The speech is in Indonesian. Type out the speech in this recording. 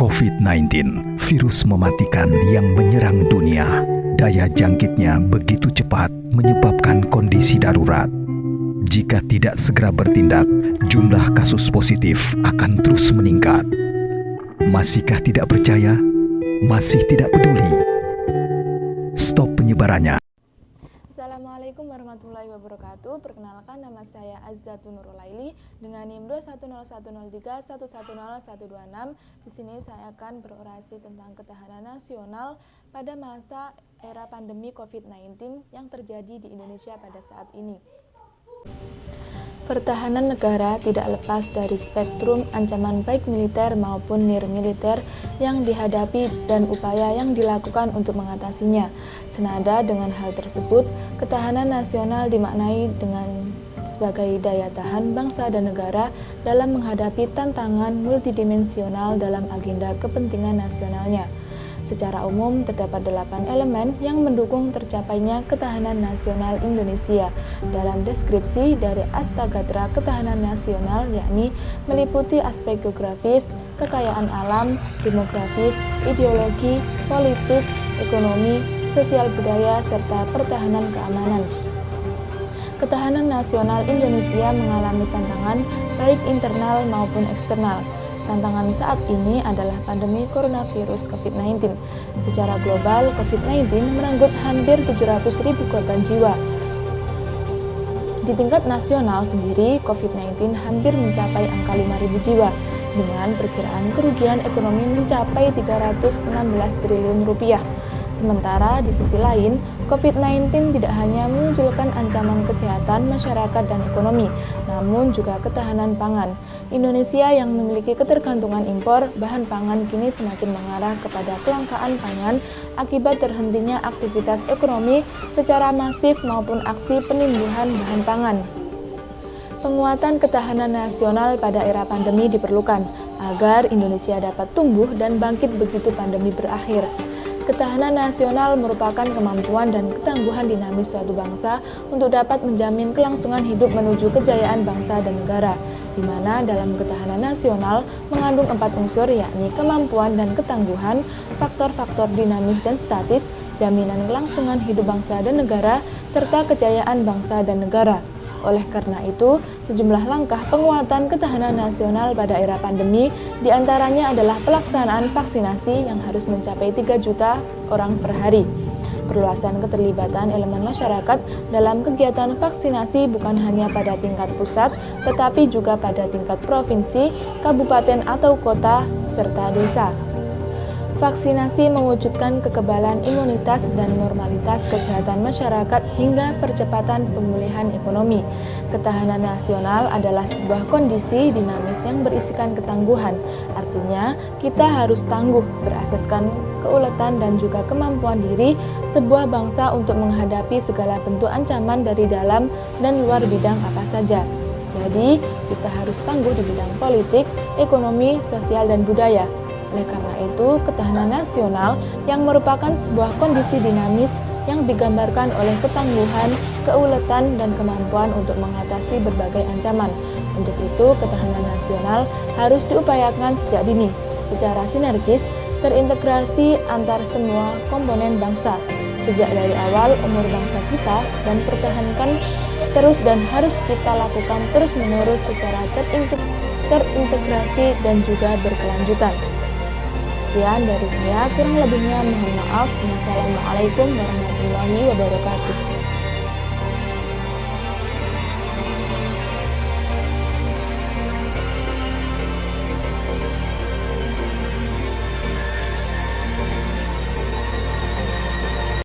COVID-19, virus mematikan yang menyerang dunia. Daya jangkitnya begitu cepat menyebabkan kondisi darurat. Jika tidak segera bertindak, jumlah kasus positif akan terus meningkat. Masihkah tidak percaya? Masih tidak peduli? Stop penyebarannya. Assalamualaikum warahmatullahi wabarakatuh. Perkenalkan, nama saya Azzatun Nurulaili dengan NIM 21013110126. Di sini saya akan berorasi tentang ketahanan nasional pada masa era pandemi COVID-19 yang terjadi di Indonesia pada saat ini. Pertahanan negara tidak lepas dari spektrum ancaman baik militer maupun nirmiliter yang dihadapi dan upaya yang dilakukan untuk mengatasinya. Senada dengan hal tersebut, ketahanan nasional dimaknai sebagai daya tahan bangsa dan negara dalam menghadapi tantangan multidimensional dalam agenda kepentingan nasionalnya. Secara umum, terdapat 8 elemen yang mendukung tercapainya ketahanan nasional Indonesia. Dalam deskripsi dari Astagatra Ketahanan Nasional, yakni meliputi aspek geografis, kekayaan alam, demografis, ideologi, politik, ekonomi, sosial budaya, serta pertahanan keamanan. Ketahanan nasional Indonesia mengalami tantangan baik internal maupun eksternal. Tantangan saat ini adalah pandemi coronavirus COVID-19. Secara global, COVID-19 merenggut hampir 700.000 korban jiwa. Di tingkat nasional sendiri, COVID-19 hampir mencapai angka 5.000 jiwa, dengan perkiraan kerugian ekonomi mencapai 316 triliun rupiah. Sementara di sisi lain, COVID-19 tidak hanya memunculkan ancaman kesehatan masyarakat dan ekonomi, namun juga ketahanan pangan. Indonesia yang memiliki ketergantungan impor bahan pangan kini semakin mengarah kepada kelangkaan pangan akibat terhentinya aktivitas ekonomi secara masif maupun aksi penimbuhan bahan pangan. Penguatan ketahanan nasional pada era pandemi diperlukan agar Indonesia dapat tumbuh dan bangkit begitu pandemi berakhir. Ketahanan nasional merupakan kemampuan dan ketangguhan dinamis suatu bangsa untuk dapat menjamin kelangsungan hidup menuju kejayaan bangsa dan negara, di mana dalam ketahanan nasional mengandung 4 unsur, yakni kemampuan dan ketangguhan, faktor-faktor dinamis dan statis, jaminan kelangsungan hidup bangsa dan negara, serta kejayaan bangsa dan negara. Oleh karena itu, sejumlah langkah penguatan ketahanan nasional pada era pandemi diantaranya adalah pelaksanaan vaksinasi yang harus mencapai 3 juta orang per hari. Perluasan keterlibatan elemen masyarakat dalam kegiatan vaksinasi bukan hanya pada tingkat pusat, tetapi juga pada tingkat provinsi, kabupaten atau kota, serta desa. Vaksinasi mewujudkan kekebalan imunitas dan normalitas kesehatan masyarakat hingga percepatan pemulihan ekonomi. Ketahanan nasional adalah sebuah kondisi dinamis yang berisikan ketangguhan. Artinya, kita harus tangguh berasaskan keuletan dan juga kemampuan diri sebuah bangsa untuk menghadapi segala bentuk ancaman dari dalam dan luar bidang apa saja. Jadi, kita harus tangguh di bidang politik, ekonomi, sosial, dan budaya. Oleh karena itu, ketahanan nasional yang merupakan sebuah kondisi dinamis yang digambarkan oleh ketangguhan, keuletan, dan kemampuan untuk mengatasi berbagai ancaman. Untuk itu, ketahanan nasional harus diupayakan sejak dini, secara sinergis, terintegrasi antar semua komponen bangsa, sejak dari awal umur bangsa kita, dan pertahankan terus dan harus kita lakukan terus-menerus secara terintegrasi dan juga berkelanjutan. Sekian dari saya, kurang lebihnya mohon maaf. Wassalamualaikum warahmatullahi wabarakatuh.